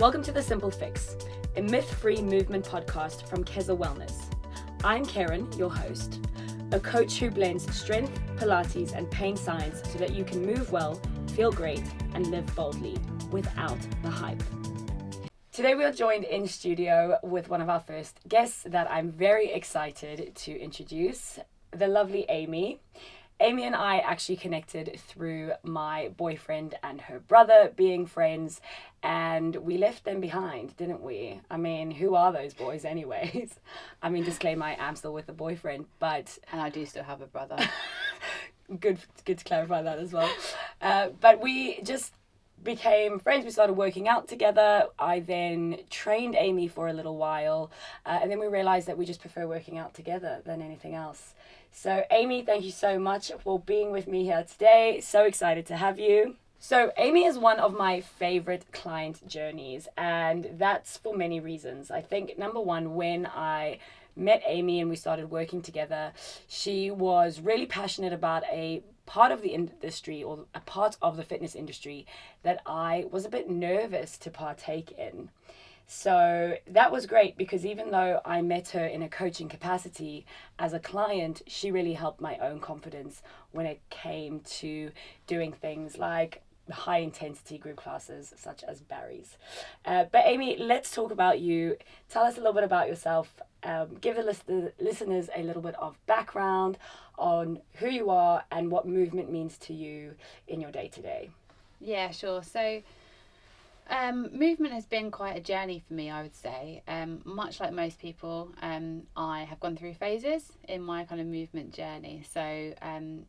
Welcome to The Simple Fix, a myth-free movement podcast from kezaWellness. I'm Kerryn, your host, a coach who blends strength, Pilates, and pain science so that you can move well, feel great, and live boldly without the hype. Today we are joined in studio with one of our first guests that I'm very excited to introduce, the lovely Amy. Amy and I actually connected through my boyfriend and her brother being friends, and we left them behind, didn't we? I mean, who are those boys anyways? I mean, disclaimer, I am still with a boyfriend, but... And I do still have a brother. Good to clarify that as well. But we just became friends. We started working out together. I then trained Amy for a little while, and then we realized that we just prefer working out together than anything else. So Amy, thank you so much for being with me here today. So excited to have you. So Amy is one of my favorite client journeys, and that's for many reasons. I think number one, when I met Amy and we started working together, she was really passionate about a part of the industry, or a part of the fitness industry, that I was a bit nervous to partake in. So that was great, because even though I met her in a coaching capacity as a client, she really helped my own confidence when it came to doing things like high intensity group classes such as Barry's. But Amy, let's talk about you. Tell us a little bit about yourself. Give the listeners a little bit of background on who you are and what movement means to you in your day-to-day. Yeah, sure. So movement has been quite a journey for me, I would say. Much like most people, I have gone through phases in my kind of movement journey. So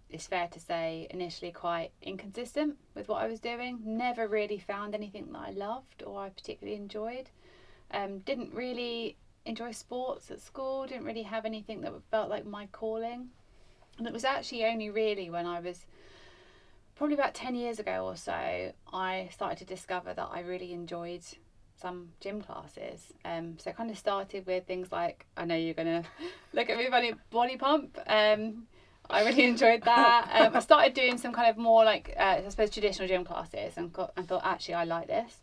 it's fair to say initially quite inconsistent with what I was doing. Never really found anything that I loved or I particularly enjoyed. Didn't really enjoy sports at school. Didn't really have anything that felt like my calling. And it was actually only really when I was probably about 10 years ago or so, I started to discover that I really enjoyed some gym classes. So it kind of started with things like, I know you're going to look at me funny, body pump. I really enjoyed that. I started doing some kind of more like, I suppose, traditional gym classes, and thought, actually, I like this.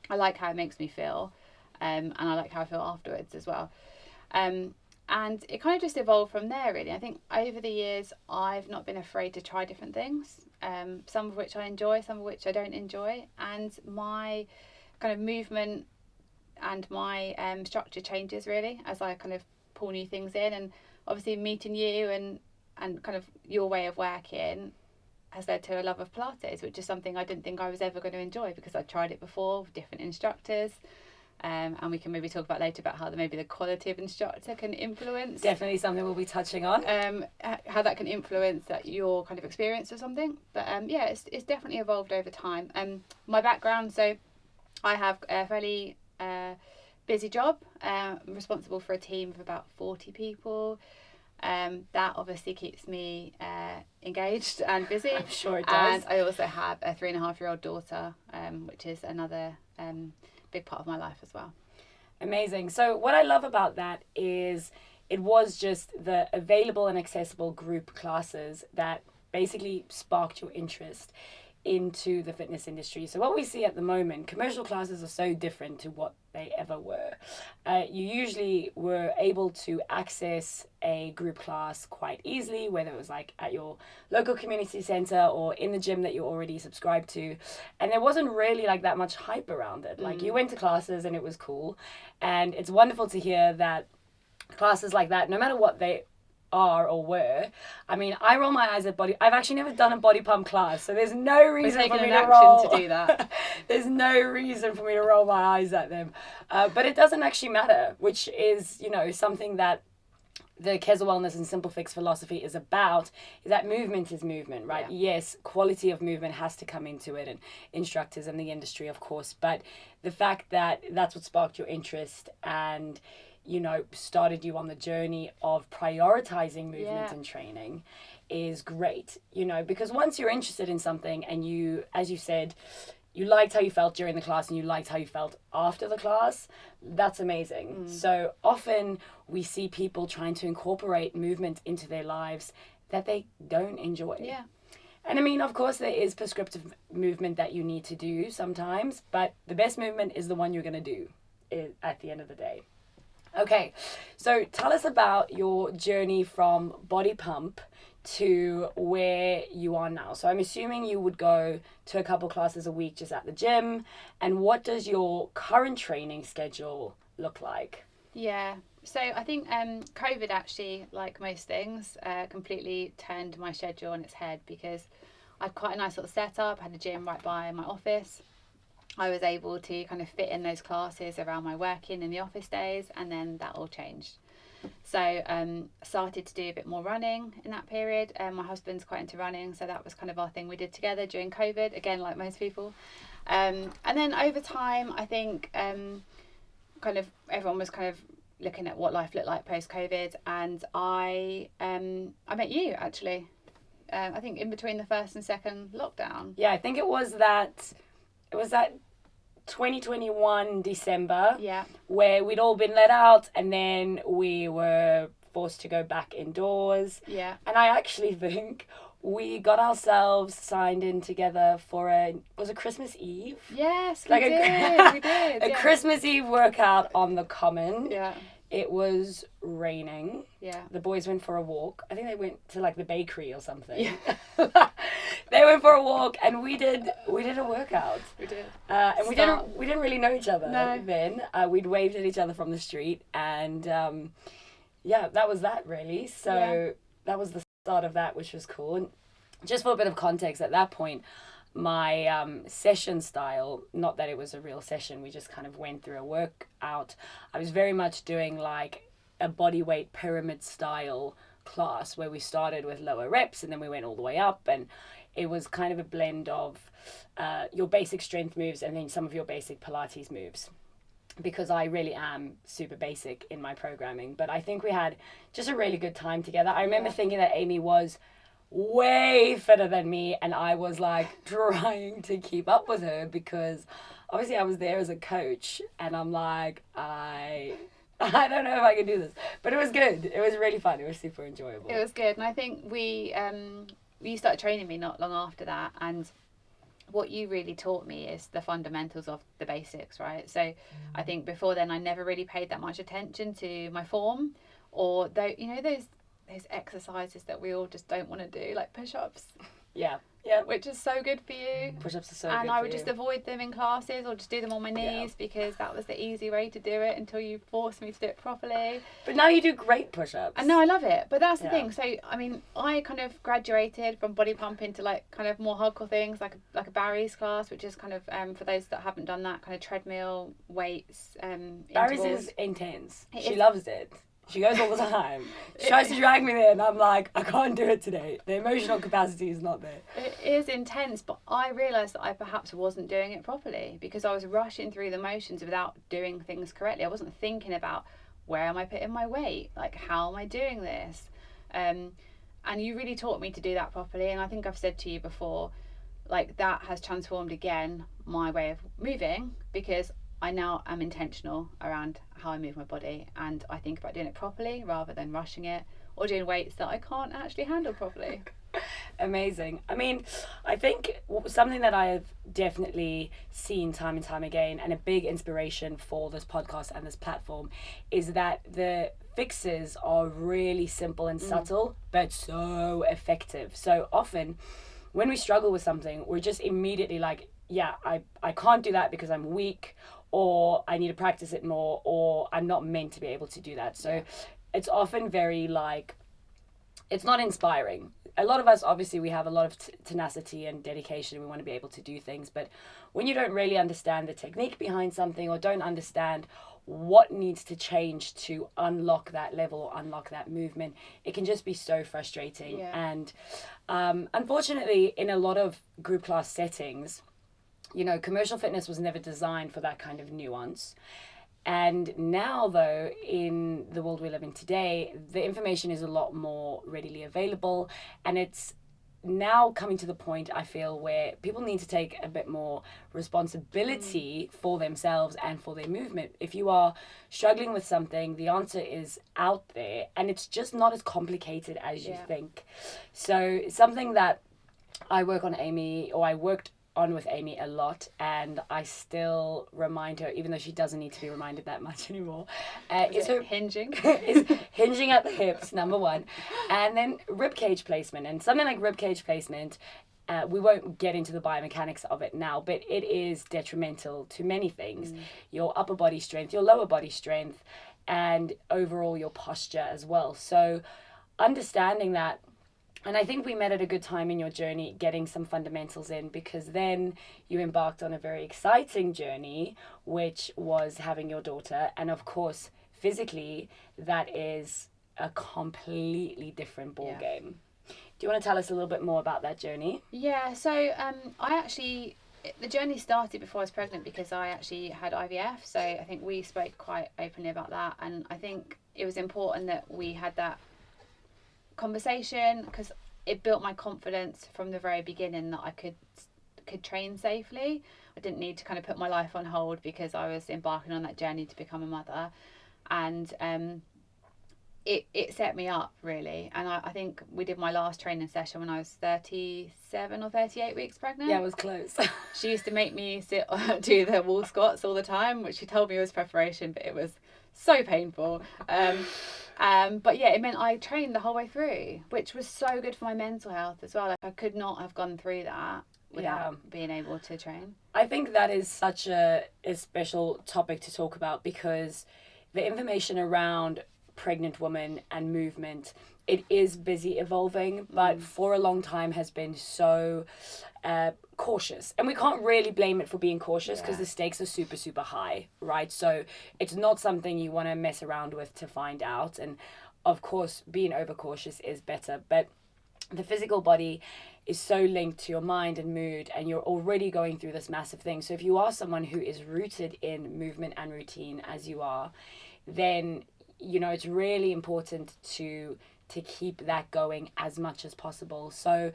I like how it makes me feel. And I like how I feel afterwards as well. And it kind of just evolved from there, really. I think over the years, I've not been afraid to try different things, some of which I enjoy, some of which I don't enjoy. And my kind of movement and my structure changes, really, as I kind of pull new things in. And obviously meeting you and kind of your way of working has led to a love of Pilates, which is something I didn't think I was ever going to enjoy, because I'd tried it before with different instructors. And we can maybe talk about later about how maybe the quality of instructor can influence. Definitely something we'll be touching on. How that can influence your kind of experience or something. But yeah, it's definitely evolved over time. My background, so I have a fairly busy job. I'm responsible for a team of about 40 people. That obviously keeps me engaged and busy. I'm sure it does. And I also have a 3.5-year-old daughter, which is another big part of my life as well. Amazing. So what I love about that is it was just the available and accessible group classes that basically sparked your interest into the fitness industry. So what we see at the moment, commercial classes are so different to what they ever were. You usually were able to access a group class quite easily, whether it was like at your local community center or in the gym that you already subscribed to. And there wasn't really like that much hype around it. Like you went to classes and it was cool. And it's wonderful to hear that classes like that, no matter what they are or were. I mean, I roll my eyes at I've actually never done a body pump class, so there's no reason for me to roll to do that. There's no reason for me to roll my eyes at them. But it doesn't actually matter, which is, something that the kezaWellness and Simple Fix philosophy is about, is that movement is movement, right? Yeah. Yes, quality of movement has to come into it, and instructors and the industry, of course, but the fact that that's what sparked your interest and started you on the journey of prioritizing movement and training is great, because once you're interested in something and you, as you said, you liked how you felt during the class and you liked how you felt after the class, that's amazing. So often we see people trying to incorporate movement into their lives that they don't enjoy. Yeah. And I mean, of course, there is prescriptive movement that you need to do sometimes, but the best movement is the one you're going to do at the end of the day. Okay, so tell us about your journey from body pump to where you are now. So I'm assuming you would go to a couple classes a week just at the gym. And what does your current training schedule look like? Yeah. So I think COVID actually, like most things, completely turned my schedule on its head, because I had quite a nice little setup, had a gym right by my office. I was able to kind of fit in those classes around my working in the office days, and then that all changed. So started to do a bit more running in that period. My husband's quite into running, so that was kind of our thing we did together during COVID, again, like most people. And then over time, I think kind of everyone was kind of looking at what life looked like post-COVID, and I met you actually. I think in between the first and second lockdown. Yeah, I think it was that 2021 December, Yeah, where we'd all been let out, and then we were forced to go back indoors. yeah. And I actually think we got ourselves signed in together for was it Christmas Eve? Yes, Like we did. a Yeah. Christmas Eve workout on the Common. Yeah, It was raining. yeah. The boys went for a walk. I think they went to like the bakery or something. Yeah. They went for a walk, and we did a workout. We did. And we didn't really know each other No. then. We'd waved at each other from the street, and that was that really. So that was the start of that, which was cool. And just for a bit of context, at that point, my session style, not that it was a real session, we just kind of went through a workout. I was very much doing like a body weight pyramid style class, where we started with lower reps and then we went all the way up, and it was kind of a blend of your basic strength moves and then some of your basic Pilates moves, because I really am super basic in my programming. But I think we had just a really good time together. I remember thinking that Amy was way fitter than me, and I was like trying to keep up with her, because obviously I was there as a coach, and I'm like, I don't know if I can do this. But it was good. It was really fun. It was super enjoyable. It was good. And I think you started training me not long after that, and what you really taught me is the fundamentals of the basics, right? So I think before then I never really paid that much attention to my form, or those exercises that we all just don't want to do, like push-ups. Yeah. Which is so good for you. Push-ups are so good. And I would just avoid them in classes, or just do them on my knees, because that was the easy way to do it until you forced me to do it properly. But now you do great push-ups. And no, I love it. But that's the thing. So I mean, I kind of graduated from body pump into like kind of more hardcore things, like a Barry's class, which is kind of for those that haven't done that, kind of treadmill weights. Barry's intervals. is intense. It She is. loves it. She goes all the time. She tries to drag me there, and I'm like, I can't do it today. The emotional capacity is not there. It is intense, but I realised that I perhaps wasn't doing it properly, because I was rushing through the motions without doing things correctly. I wasn't thinking about, where am I putting my weight? Like, how am I doing this? And you really taught me to do that properly. And I think I've said to you before, like, that has transformed again my way of moving, because I now am intentional around how I move my body, and I think about doing it properly rather than rushing it or doing weights that I can't actually handle properly. Amazing. I mean, I think something that I have definitely seen time and time again, and a big inspiration for this podcast and this platform, is that the fixes are really simple and subtle, but so effective. So often when we struggle with something, we're just immediately like, yeah, I can't do that because I'm weak, or I need to practice it more, or I'm not meant to be able to do that. So it's often very like, it's not inspiring. A lot of us, obviously, we have a lot of tenacity and dedication, and we want to be able to do things. But when you don't really understand the technique behind something, or don't understand what needs to change to unlock that level or unlock that movement, it can just be so frustrating. Yeah. And unfortunately, in a lot of group class settings, commercial fitness was never designed for that kind of nuance. And now, though, in the world we live in today, the information is a lot more readily available, and it's now coming to the point, I feel, where people need to take a bit more responsibility for themselves and for their movement. If you are struggling with something, the answer is out there, and it's just not as complicated as you think. So something that I work on Amy, or I worked on with Amy a lot, and I still remind her, even though she doesn't need to be reminded that much anymore. Is it hinging? Is hinging at the hips, number one, and then rib cage placement. And something like rib cage placement, we won't get into the biomechanics of it now, but it is detrimental to many things: your upper body strength, your lower body strength, and overall your posture as well. So understanding that, and I think we met at a good time in your journey, getting some fundamentals in, because then you embarked on a very exciting journey, which was having your daughter. And of course, physically, that is a completely different ball game. Do you want to tell us a little bit more about that journey? Yeah, so the journey started before I was pregnant because I actually had IVF. So I think we spoke quite openly about that. And I think it was important that we had that conversation because it built my confidence from the very beginning that I could train safely. I didn't need to kind of put my life on hold because I was embarking on that journey to become a mother, and it set me up really. And I think we did my last training session when I was 37 or 38 weeks pregnant. Yeah, it was close. She used to make me do the wall squats all the time, which she told me was preparation, but it was so painful. But yeah, it meant I trained the whole way through, which was so good for my mental health as well. Like I could not have gone through that without being able to train. I think that is such a special topic to talk about, because the information around pregnant women and movement, it is busy evolving, but for a long time has been so cautious. And we can't really blame it for being cautious because the stakes are super, super high, right? So it's not something you want to mess around with to find out. And of course, being overcautious is better. But the physical body is so linked to your mind and mood, and you're already going through this massive thing. So if you are someone who is rooted in movement and routine, as you are, then, you know, it's really important to keep that going as much as possible. So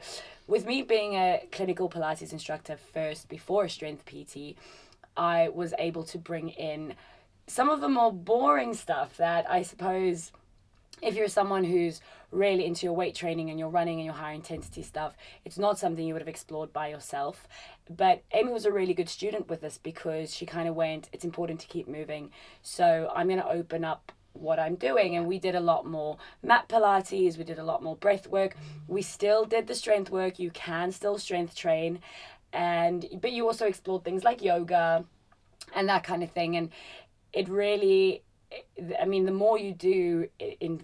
with me being a clinical Pilates instructor first before a strength PT, I was able to bring in some of the more boring stuff that I suppose if you're someone who's really into your weight training and your running and your higher intensity stuff, it's not something you would have explored by yourself. But Amy was a really good student with this because she kind of went, it's important to keep moving. So I'm going to open up what I'm doing. And we did a lot more mat Pilates, we did a lot more breath work. We still did the strength work. You can still strength train. But you also explored things like yoga and that kind of thing. And it really, I mean, the more you do in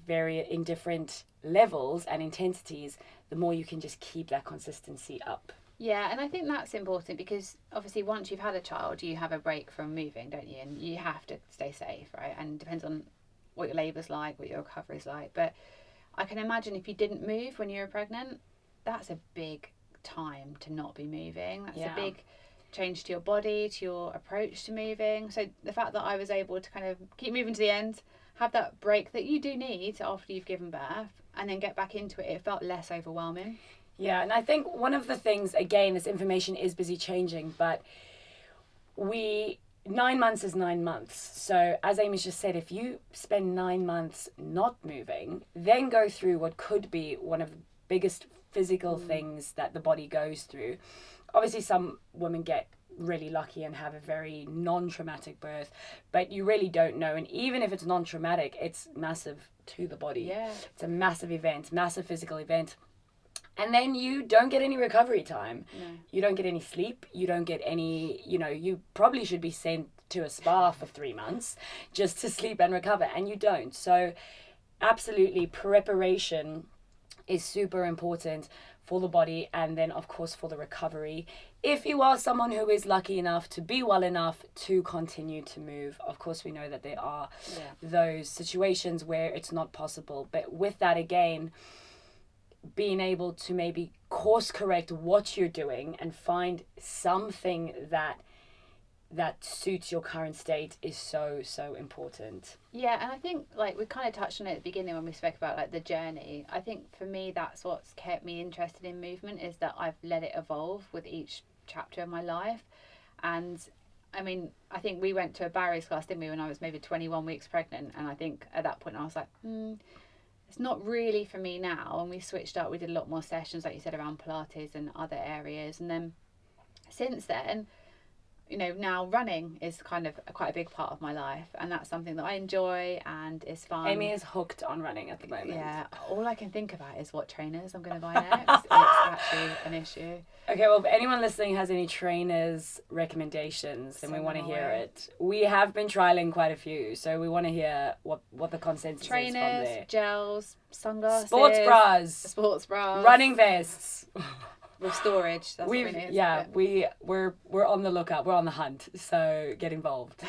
different levels and intensities, the more you can just keep that consistency up. Yeah, and I think that's important because obviously once you've had a child, you have a break from moving, don't you? And you have to stay safe, right? And it depends on what your labour's like, what your recovery's like. But I can imagine if you didn't move when you were pregnant, that's a big time to not be moving. That's a big change to your body, to your approach to moving. So the fact that I was able to kind of keep moving to the end, have that break that you do need after you've given birth, and then get back into it, it felt less overwhelming. Yeah, and I think one of the things, again, this information is busy changing, but 9 months is 9 months. So as Amy's just said, if you spend 9 months not moving, then go through what could be one of the biggest physical things that the body goes through. Obviously, some women get really lucky and have a very non-traumatic birth, but you really don't know. And even if it's non-traumatic, it's massive to the body. Yeah. It's a massive event, massive physical event. And then you don't get any recovery time. No. You don't get any sleep. You don't get any, you probably should be sent to a spa for 3 months just to sleep and recover, and you don't. So absolutely, preparation is super important for the body, and then of course for the recovery. If you are someone who is lucky enough to be well enough to continue to move, of course we know that there are those situations where it's not possible. But with that, again, being able to maybe course correct what you're doing and find something that suits your current state is so important. Yeah, and I think like we kind of touched on it at the beginning when we spoke about like the journey. I think for me that's what's kept me interested in movement, is that I've let it evolve with each chapter of my life. And I mean, I think we went to a barriers class, didn't we, when I was maybe 21 weeks pregnant, and I think at that point I was like, it's not really for me now. And we switched up. We did a lot more sessions, like you said, around Pilates and other areas. And then since then, you know, now running is kind of quite a big part of my life, and that's something that I enjoy and is fun. Amy is hooked on running at the moment. Yeah, all I can think about is what trainers I'm going to buy next. It's actually an issue. Okay, well, if anyone listening has any trainers recommendations, then we want to hear it. We have been trialing quite a few, so we want to hear what the consensus is from there. Trainers, gels, sunglasses, Sports bras, running running vests. with storage. That's what we need. Yeah, we're on the lookout. We're on the hunt. So get involved.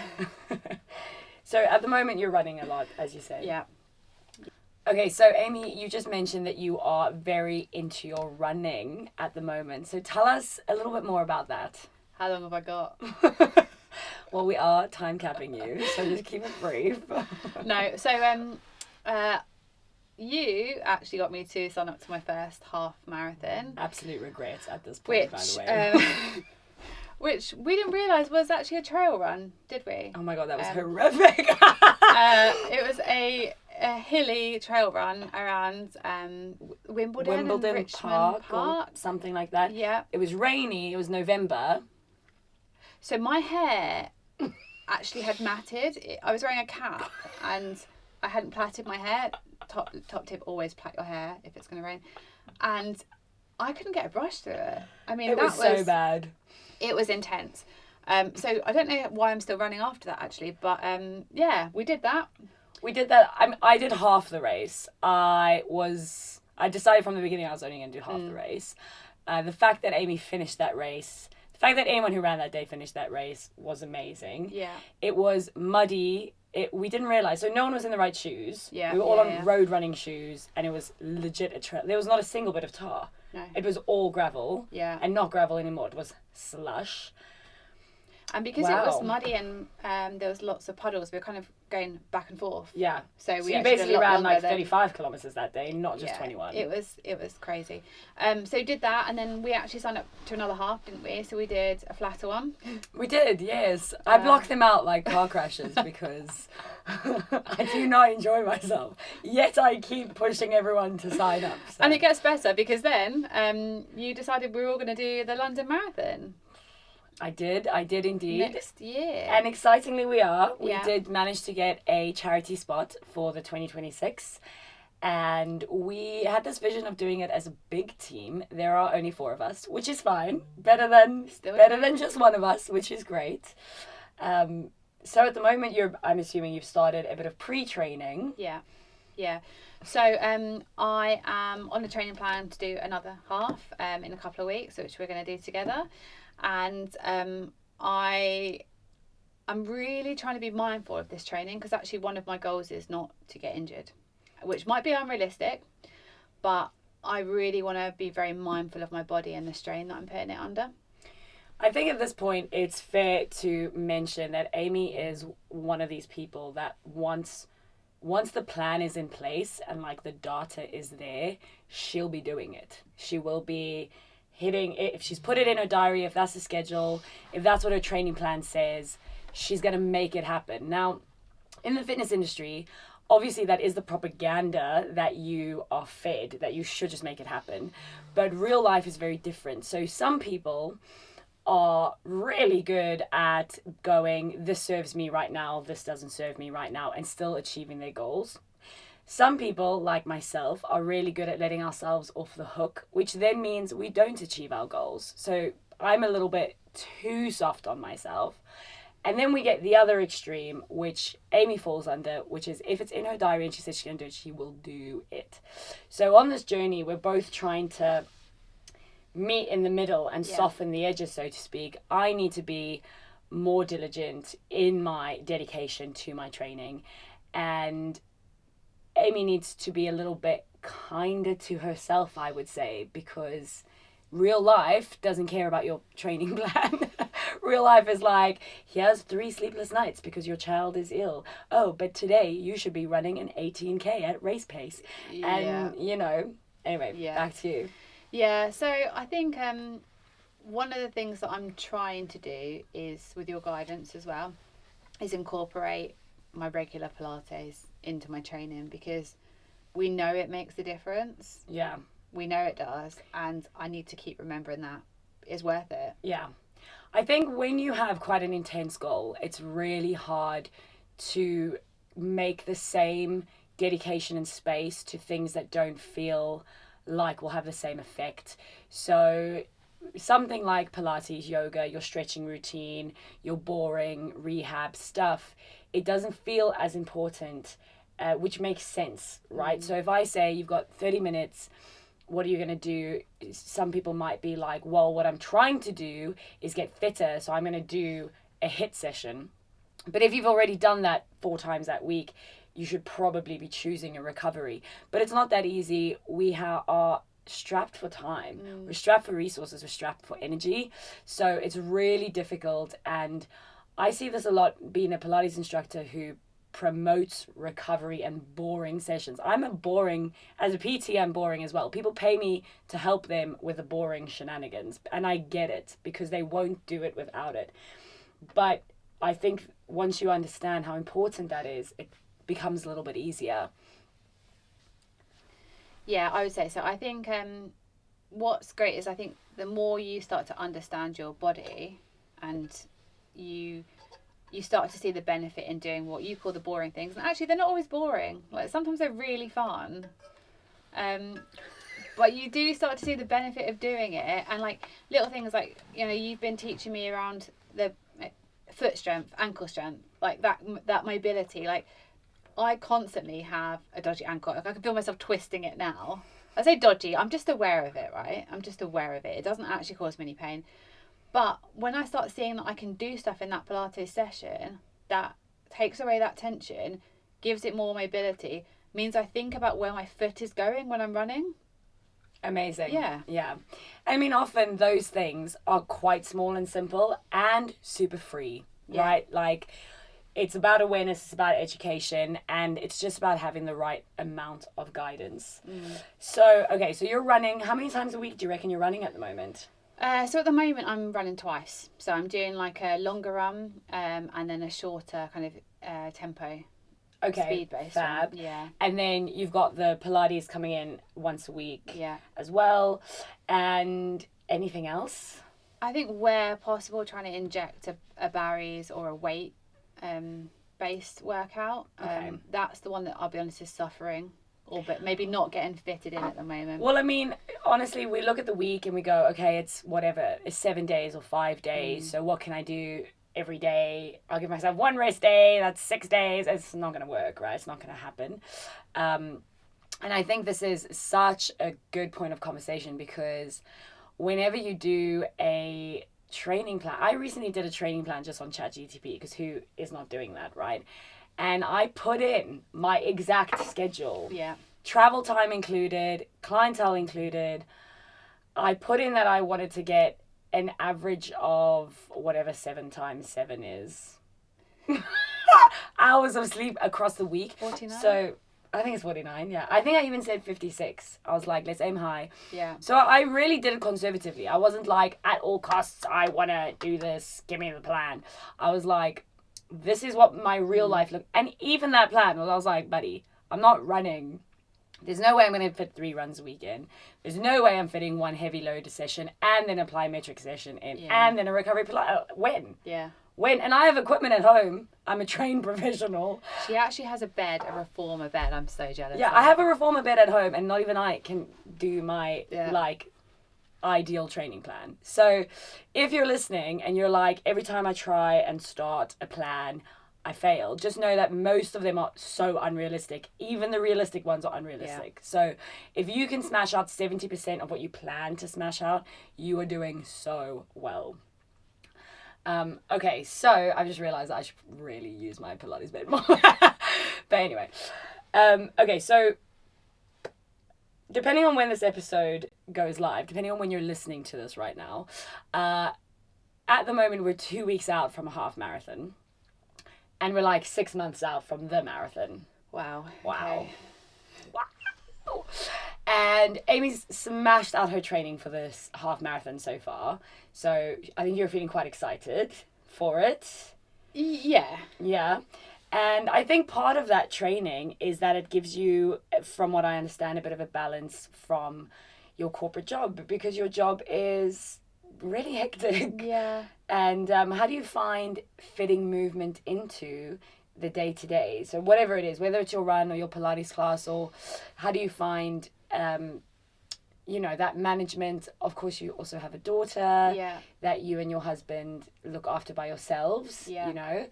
So at the moment you're running a lot, as you said. Yeah. Okay, so Amy, you just mentioned that you are very into your running at the moment. So tell us a little bit more about that. How long have I got? Well, we are time capping you, so just keep it brief. No, so you actually got me to sign up to my first half marathon. Absolute regrets at this point, by the way. Which we didn't realise was actually a trail run, did we? Oh my god, that was horrific. It was a hilly trail run around Wimbledon and Richmond Park. Or something like that. Yeah. It was rainy, it was November. So my hair actually had matted. I was wearing a cap and I hadn't plaited my hair. Top tip, always plait your hair if it's going to rain. And I couldn't get a brush through it. I mean, it was so bad. It was intense. So I don't know why I'm still running after that actually, but yeah, we did that. We did that. I did half the race. I decided from the beginning I was only going to do half the race. The fact that Amy finished that race, the fact that anyone who ran that day finished that race was amazing. Yeah. It was muddy. We didn't realise, so no one was in the right shoes. Yeah. We were all on road running shoes, and it was legit a trail. There was not a single bit of tar. No. It was all gravel. Yeah. And not gravel anymore. It was slush. And because it was muddy and there was lots of puddles, we were kind of going back and forth. Yeah. So you basically ran like 35 kilometres that day, not just 21. It was crazy. So we did that, and then we actually signed up to another half, didn't we? So we did a flatter one. We did, yes. I blocked them out like car crashes because I do not enjoy myself. Yet I keep pushing everyone to sign up. So. And it gets better because then you decided we were all going to do the London Marathon. I did indeed. Next year. And excitingly we are. We Yeah. did manage to get a charity spot for the 2026. And we had this vision of doing it as a big team. There are only 4 of us, which is fine. Better than just one of us, which is great. So at the moment I'm assuming you've started a bit of pre-training. Yeah. So I am on a training plan to do another half in a couple of weeks, which we're going to do together. And I'm really trying to be mindful of this training because actually one of my goals is not to get injured, which might be unrealistic, but I really want to be very mindful of my body and the strain that I'm putting it under. I think at this point it's fair to mention that Amy is one of these people that once the plan is in place and like the data is there, she'll be doing it. She will be hitting it. If she's put it in her diary, if that's the schedule, if that's what her training plan says, she's going to make it happen. Now, in the fitness industry, obviously that is the propaganda that you are fed, that you should just make it happen. But real life is very different. So some people are really good at going, this serves me right now, this doesn't serve me right now, and still achieving their goals. Some people, like myself, are really good at letting ourselves off the hook, which then means we don't achieve our goals. So I'm a little bit too soft on myself. And then we get the other extreme, which Amy falls under, which is if it's in her diary and she says she's going to do it, she will do it. So on this journey, we're both trying to meet in the middle and soften the edges, so to speak. I need to be more diligent in my dedication to my training, and Amy needs to be a little bit kinder to herself, I would say, because real life doesn't care about your training plan. Real life is like, here's 3 sleepless nights because your child is ill. Oh, but today you should be running an 18K at race pace. And, anyway, back to you. Yeah, so I think one of the things that I'm trying to do is, with your guidance as well, is incorporate my regular Pilates into my training, because we know it makes a difference. Yeah. We know it does, and I need to keep remembering that it's worth it. Yeah. I think when you have quite an intense goal, it's really hard to make the same dedication and space to things that don't feel like will have the same effect. So something like Pilates, yoga, your stretching routine, your boring rehab stuff, it doesn't feel as important, which makes sense, right? So if I say you've got 30 minutes, what are you going to do? Some people might be like, well, what I'm trying to do is get fitter, so I'm going to do a HIIT session. But if you've already done that 4 times that week, you should probably be choosing a recovery. But it's not that easy. We are strapped for time. We're strapped for resources. We're strapped for energy. So it's really difficult. And I see this a lot being a Pilates instructor who promotes recovery and boring sessions. As a PT, I'm boring as well. People pay me to help them with the boring shenanigans. And I get it because they won't do it without it. But I think once you understand how important that is, it becomes a little bit easier. Yeah, I would say so. I think what's great is I think the more you start to understand your body and you start to see the benefit in doing what you call the boring things. And actually, they're not always boring. Like, sometimes they're really fun. But you do start to see the benefit of doing it. And, like, little things like, you know, you've been teaching me around the foot strength, ankle strength, like that mobility. Like, I constantly have a dodgy ankle. Like, I can feel myself twisting it now. I say dodgy. I'm just aware of it, right? I'm just aware of it. It doesn't actually cause me any pain. But when I start seeing that I can do stuff in that Pilates session that takes away that tension, gives it more mobility, means I think about where my foot is going when I'm running. Amazing. Yeah. Yeah. I mean, often those things are quite small and simple and super free, right? Like, it's about awareness, it's about education, and it's just about having the right amount of guidance. So, okay, so you're running. How many times a week do you reckon you're running at the moment? So at the moment I'm running twice. So I'm doing like a longer run and then a shorter kind of tempo. Okay, speed-based fab. one. Yeah. And then you've got the Pilates coming in once a week as well. And anything else? I think where possible, trying to inject a Barry's or a weight based workout. That's the one that I'll be honest is suffering. But maybe not getting fitted in at the moment. Well, I mean, honestly, we look at the week and we go, okay, it's whatever. It's 7 days or 5 days. So what can I do every day? I'll give myself 1 rest day. That's 6 days. It's not going to work, right? It's not going to happen. And I think this is such a good point of conversation because whenever you do a training plan, I recently did a training plan just on ChatGPT because who is not doing that, right? And I put in my exact schedule. Yeah. Travel time included, clientele included. I put in that I wanted to get an average of whatever 7 times 7 is. Hours of sleep across the week. 49? So I think it's 49, yeah. I think I even said 56. I was like, let's aim high. Yeah. So I really did it conservatively. I wasn't like, at all costs, I want to do this. Give me the plan. I was like, this is what my real life look. And even that plan, I was like, buddy, I'm not running. There's no way I'm going to fit 3 runs a week in. There's no way I'm fitting 1 heavy load session and then a plyometric session in and then a recovery when? Yeah. When? And I have equipment at home. I'm a trained professional. She actually has a reformer bed. I'm so jealous. Yeah, I have a reformer bed at home and not even I can do my ideal training plan. So if you're listening and you're like, every time I try and start a plan, I fail, just know that most of them are so unrealistic. Even the realistic ones are unrealistic. So if you can smash out 70% of what you plan to smash out, you are doing so well. Okay, so I've just realized that I should really use my Pilates bed more. But anyway, okay, so depending on when this episode goes live, depending on when you're listening to this right now, at the moment we're 2 weeks out from a half marathon. And we're like 6 months out from the marathon. Wow. Okay. Wow. And Amy's smashed out her training for this half marathon so far. So I think you're feeling quite excited for it. Yeah. Yeah. And I think part of that training is that it gives you, from what I understand, a bit of a balance from your corporate job, because your job is really hectic. Yeah. And how do you find fitting movement into the day to day? So whatever it is, whether it's your run or your Pilates class, or how do you find that management? Of course, you also have a daughter that you and your husband look after by yourselves. Yeah.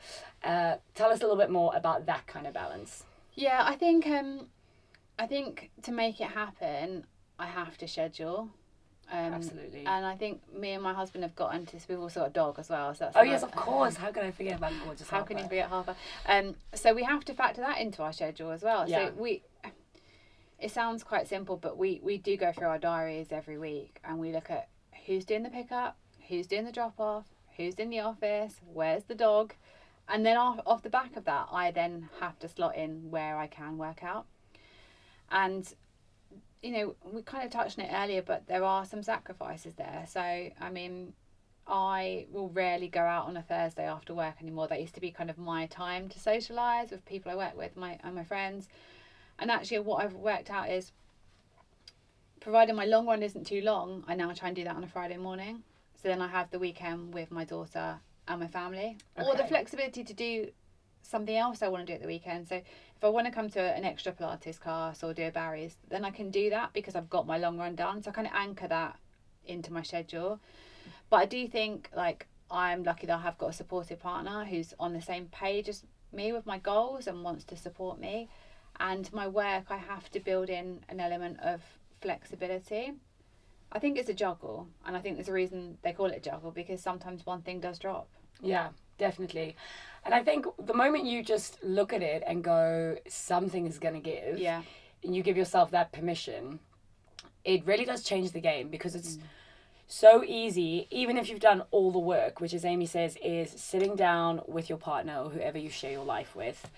Tell us a little bit more about that kind of balance. Yeah, I think to make it happen, I have to schedule. Absolutely. And I think me and my husband have got into this. We've also got a dog as well. So that's yes, of course. How can I forget about gorgeous How can you forget Harper? So we have to factor that into our schedule as well. Yeah. So it sounds quite simple, but we do go through our diaries every week and we look at who's doing the pickup, who's doing the drop off, who's in the office, where's the dog. And then off the back of that, I then have to slot in where I can work out. And we kind of touched on it earlier, but there are some sacrifices there. So, I mean, I will rarely go out on a Thursday after work anymore. That used to be kind of my time to socialise with people I work with, my friends. And actually what I've worked out is, providing my long run isn't too long, I now try and do that on a Friday morning. So then I have the weekend with my daughter and my family. Okay. Or the flexibility to do something else I want to do at the weekend. So if I want to come to an extra Pilates class or do a Barry's, then I can do that because I've got my long run done. So I kind of anchor that into my schedule. But I do think I'm lucky that I have got a supportive partner who's on the same page as me with my goals and wants to support me. And my work, I have to build in an element of flexibility. I think it's a juggle, and I think there's a reason they call it a juggle, because sometimes one thing does drop. Yeah, definitely. And I think the moment you just look at it and go, something is going to give, and you give yourself that permission, it really does change the game, because it's so easy, even if you've done all the work, which, as Amy says, is sitting down with your partner or whoever you share your life with,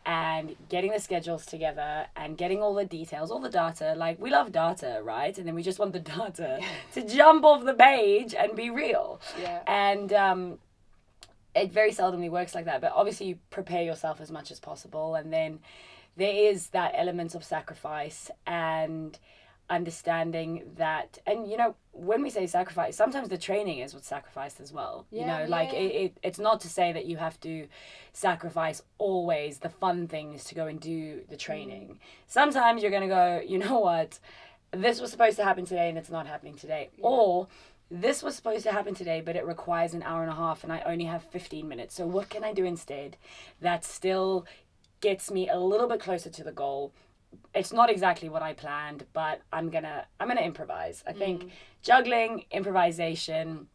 and getting the schedules together and getting all the details, all the data. We love data, right? And then we just want the data to jump off the page and be real. Yeah. And it very seldomly works like that. But obviously you prepare yourself as much as possible. And then there is that element of sacrifice and understanding that, and when we say sacrifice, sometimes the training is what's sacrificed as well. It's not to say that you have to sacrifice always the fun things to go and do the training. Sometimes you're going to go, you know what, this was supposed to happen today and it's not happening today. Or this was supposed to happen today, but it requires an hour and a half and I only have 15 minutes. So what can I do instead that still gets me a little bit closer to the goal? It's not exactly what I planned, but I'm gonna improvise. I think juggling, improvisation,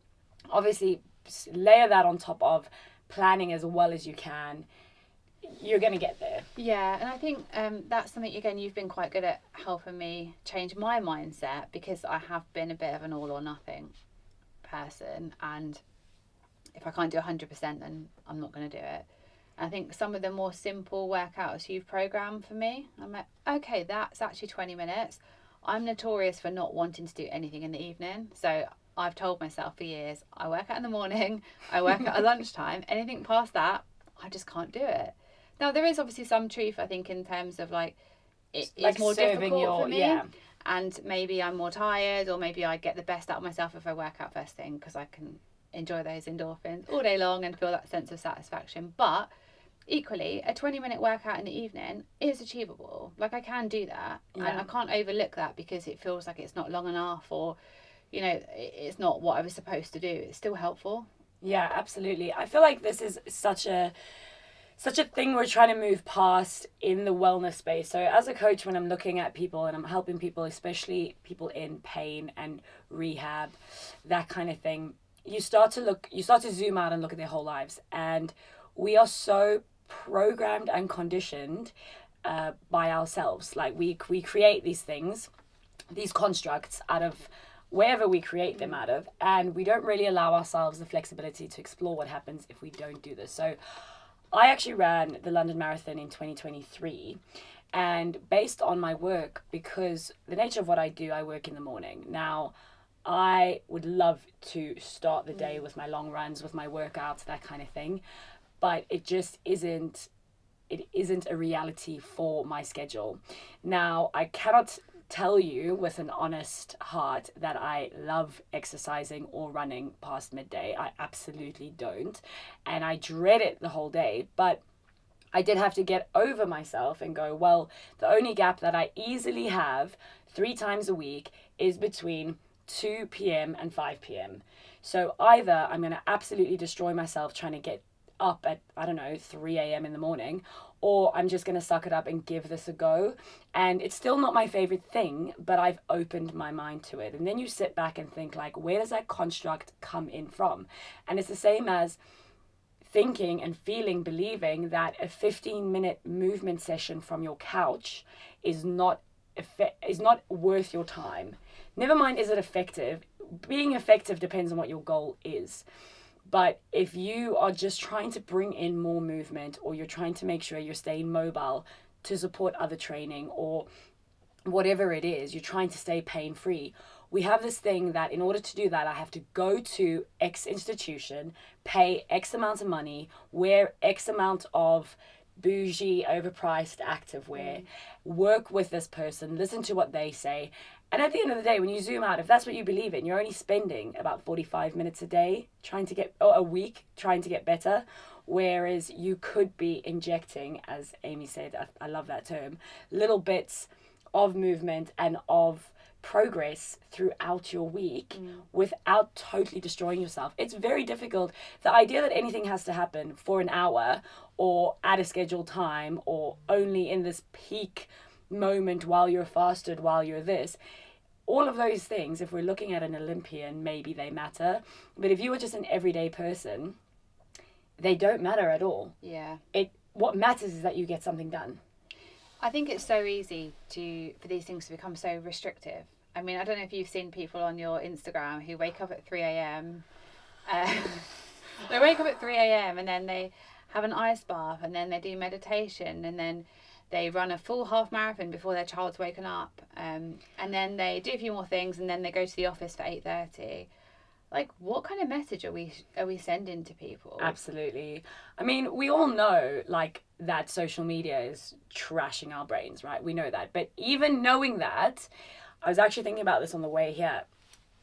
obviously layer that on top of planning as well as you can, you're gonna get there. Yeah, and I think that's something, again, you've been quite good at helping me change my mindset, because I have been a bit of an all or nothing person, and if I can't do 100%, then I'm not going to do it. I think some of the more simple workouts you've programmed for me, I'm like, okay, that's actually 20 minutes. I'm notorious for not wanting to do anything in the evening. So I've told myself for years, I work out in the morning, I work out at lunchtime. Anything past that, I just can't do it. Now, there is obviously some truth, I think, in terms of it's more difficult for me. Yeah. And maybe I'm more tired, or maybe I get the best out of myself if I work out first thing, because I can enjoy those endorphins all day long and feel that sense of satisfaction. But equally, a 20-minute workout in the evening is achievable. I can do that, and I can't overlook that because it feels like it's not long enough, or it's not what I was supposed to do. It's still helpful. Yeah, absolutely. I feel like this is such a thing we're trying to move past in the wellness space. So as a coach, when I'm looking at people and I'm helping people, especially people in pain and rehab, that kind of thing, you start to zoom out and look at their whole lives. And we are so programmed and conditioned by ourselves. We create these things, these constructs out of wherever we create them out of, and we don't really allow ourselves the flexibility to explore what happens if we don't do this. So I actually ran the London Marathon in 2023, and based on my work, because the nature of what I do, I work in the morning. Now, I would love to start the day with my long runs, with my workouts, that kind of thing, but it just isn't it isn't a reality for my schedule. Now, I cannot tell you with an honest heart that I love exercising or running past midday. I absolutely don't. And I dread it the whole day. But I did have to get over myself and go, well, the only gap that I easily have 3 times a week is between 2 p.m. and 5 p.m. So either I'm going to absolutely destroy myself trying to get up at, I don't know, 3 a.m. in the morning, or I'm just going to suck it up and give this a go. And it's still not my favorite thing, but I've opened my mind to it. And then you sit back and think, like, where does that construct come in from? And it's the same as thinking and feeling, believing that a 15-minute movement session from your couch is not worth your time. Never mind, is it effective? Being effective depends on what your goal is. But if you are just trying to bring in more movement, or you're trying to make sure you're staying mobile to support other training, or whatever it is, you're trying to stay pain-free, we have this thing that in order to do that, I have to go to X institution, pay X amount of money, wear X amount of bougie, overpriced activewear, work with this person, listen to what they say. And at the end of the day, when you zoom out, if that's what you believe in, you're only spending about 45 minutes a week trying to get better. Whereas you could be injecting, as Amy said, I love that term, little bits of movement and of progress throughout your week without totally destroying yourself. It's very difficult. The idea that anything has to happen for an hour or at a scheduled time or only in this peak moment while you're fasted, while you're this, all of those things, if we're looking at an Olympian, maybe they matter. But if you are just an everyday person, they don't matter at all. Yeah. What matters is that you get something done. I think it's so easy for these things to become so restrictive. I mean, I don't know if you've seen people on your Instagram who wake up at 3 a.m. They wake up at 3 a.m. and then they have an ice bath, and then they do meditation, and then they run a full half marathon before their child's woken up, and then they do a few more things, and then they go to the office for 8:30. Like, what kind of message are we sending to people? Absolutely. I mean, we all know, like, that social media is trashing our brains, right? We know that. But even knowing that, I was actually thinking about this on the way here.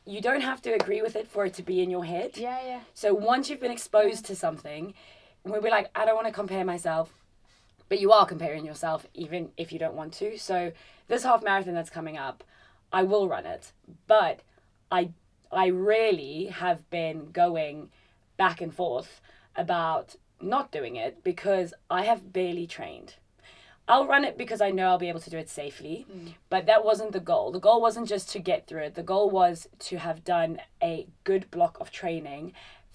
You don't have to agree with it for it to be in your head. Yeah. So once you've been exposed to something, we'll be like, I don't want to compare myself. But you are comparing yourself, even if you don't want to. So this half marathon that's coming up, I will run it. But I really have been going back and forth about not doing it because I have barely trained. I'll run it because I know I'll be able to do it safely, but that wasn't the goal. The goal wasn't just to get through it. The goal was to have done a good block of training,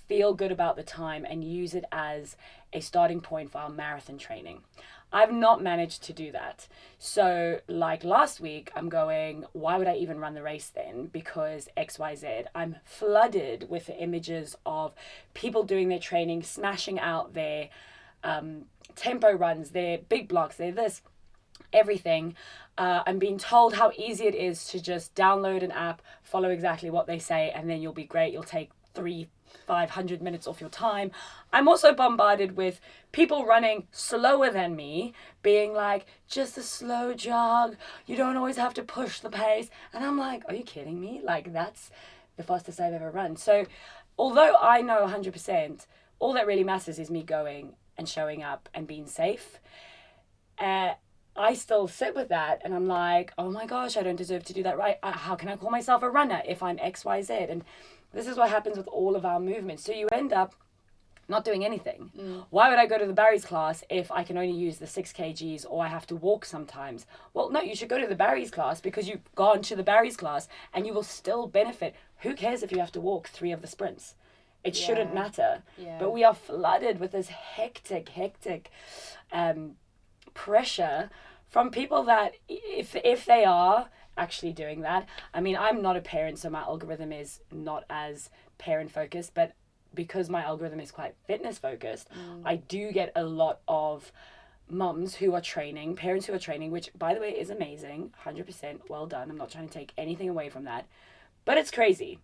feel good about the time, and use it as a starting point for our marathon training. I've not managed to do that. So like last week, I'm going, why would I even run the race then? Because XYZ. I'm flooded with the images of people doing their training, smashing out their tempo runs, their big blocks, their this, everything. I'm being told how easy it is to just download an app, follow exactly what they say, and then you'll be great. You'll take 500 minutes off your time. I'm also bombarded with people running slower than me, being like, just a slow jog. You don't always have to push the pace. And I'm like, are you kidding me? Like, that's the fastest I've ever run. So although I know 100%, all that really matters is me going and showing up and being safe. I still sit with that and I'm like, oh my gosh, I don't deserve to do that, right? How can I call myself a runner if I'm XYZ? And this is what happens with all of our movements. So you end up not doing anything. Why would I go to the Barry's class if I can only use the 6 kgs or I have to walk sometimes? Well, no, you should go to the Barry's class because you've gone to the Barry's class and you will still benefit. Who cares if you have to walk 3 of the sprints? It shouldn't matter. Yeah. But we are flooded with this hectic pressure from people that if they are actually doing that. I mean, I'm not a parent, so my algorithm is not as parent focused, but because my algorithm is quite fitness focused, I do get a lot of mums who are training, parents who are training, which by the way is amazing, 100% well done. I'm not trying to take anything away from that, but it's crazy.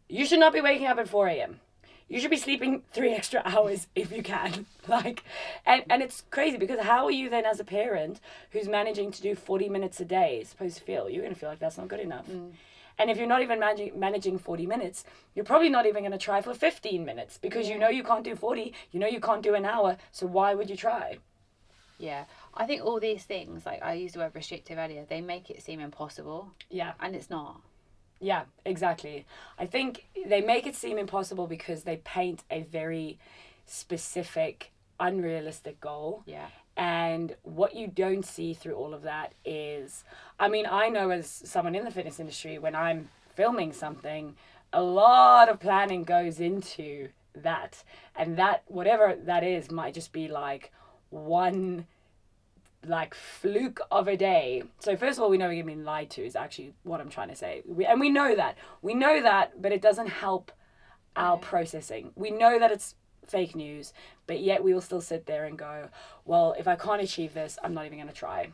You should not be waking up at 4 a.m. you should be sleeping 3 extra hours if you can. Like, and it's crazy because how are you then as a parent who's managing to do 40 minutes a day supposed to feel? You're going to feel like that's not good enough. And if you're not even managing 40 minutes, you're probably not even going to try for 15 minutes because you know you can't do 40, you know you can't do an hour, so why would you try? Yeah, I think all these things, like I used the word restrictive earlier, they make it seem impossible. Yeah. And it's not. Yeah, exactly. I think they make it seem impossible because they paint a very specific, unrealistic goal. Yeah. And what you don't see through all of that is, I mean, I know as someone in the fitness industry, when I'm filming something, a lot of planning goes into that. And that, whatever that is, might just be like one like fluke of a day. So first of all, we know we're being lied to is actually what I'm trying to say. We know that, but it doesn't help our processing. We know that it's fake news, but yet we will still sit there and go, well, if I can't achieve this, I'm not even going to try.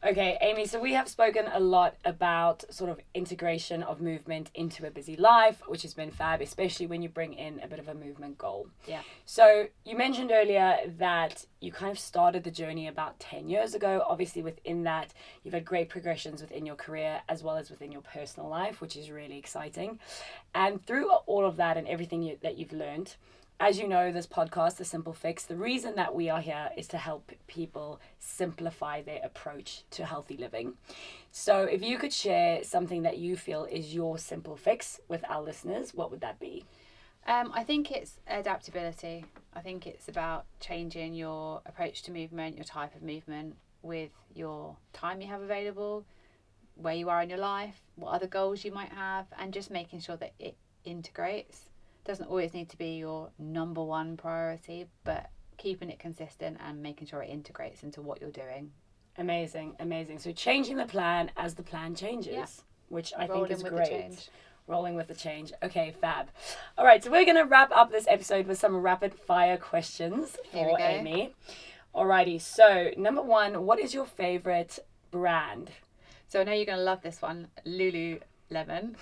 Okay, Amy, so we have spoken a lot about sort of integration of movement into a busy life, which has been fab, especially when you bring in a bit of a movement goal. Yeah. So you mentioned earlier that you kind of started the journey about 10 years ago. Obviously, within that, you've had great progressions within your career as well as within your personal life, which is really exciting. And through all of that and everything that you've learned, as you know, this podcast, The Simple Fix, the reason that we are here is to help people simplify their approach to healthy living. So if you could share something that you feel is your simple fix with our listeners, what would that be? I think it's adaptability. I think it's about changing your approach to movement, your type of movement with your time you have available, where you are in your life, what other goals you might have, and just making sure that it integrates. Doesn't always need to be your number one priority, but keeping it consistent and making sure it integrates into what you're doing. Amazing. So changing the plan as the plan changes, which I think is great. Rolling with the change. Okay, fab. All right, so we're going to wrap up this episode with some rapid fire questions for Amy. Alrighty, so number 1, what is your favorite brand? So I know you're going to love this one, Lululemon.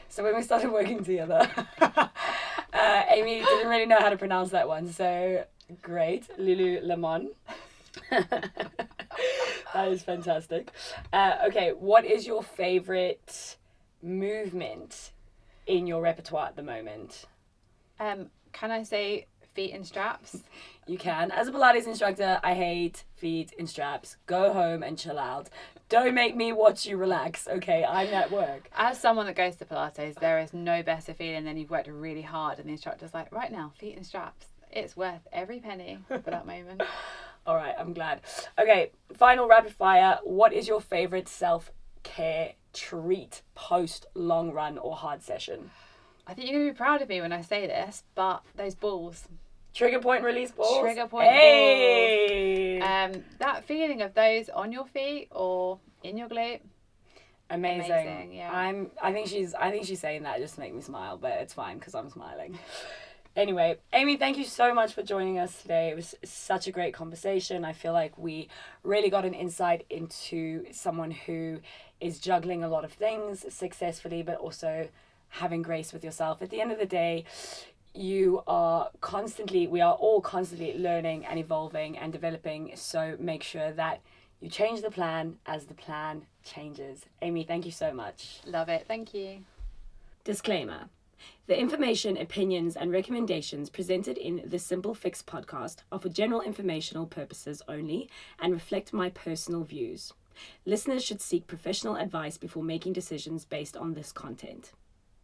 So when we started working together, Amy didn't really know how to pronounce that one, so great, Lululemon. That is fantastic. Okay, what is your favorite movement in your repertoire at the moment? Can I say feet in straps? You can. As a Pilates instructor, I hate feet in straps. Go home and chill out. Don't make me watch you relax, okay? I'm at work. As someone that goes to Pilates, there is no better feeling than you've worked really hard and the instructor's like, right now, feet in straps. It's worth every penny for that moment. All right, I'm glad. Okay, final rapid fire. What is your favorite self-care treat post long run or hard session? I think you're going to be proud of me when I say this, but those balls. Trigger point release balls? Trigger point balls. That feeling of those on your feet or in your glute. Amazing. Yeah. I think she's saying that just to make me smile, but it's fine because I'm smiling. Anyway, Amy, thank you so much for joining us today. It was such a great conversation. I feel like we really got an insight into someone who is juggling a lot of things successfully, but also having grace with yourself. At the end of the day, we are all constantly learning and evolving and developing. So make sure that you change the plan as the plan changes. Amy, thank you so much. Love it. Thank you. Disclaimer. The information, opinions, and recommendations presented in the Simple Fix podcast are for general informational purposes only and reflect my personal views. Listeners should seek professional advice before making decisions based on this content.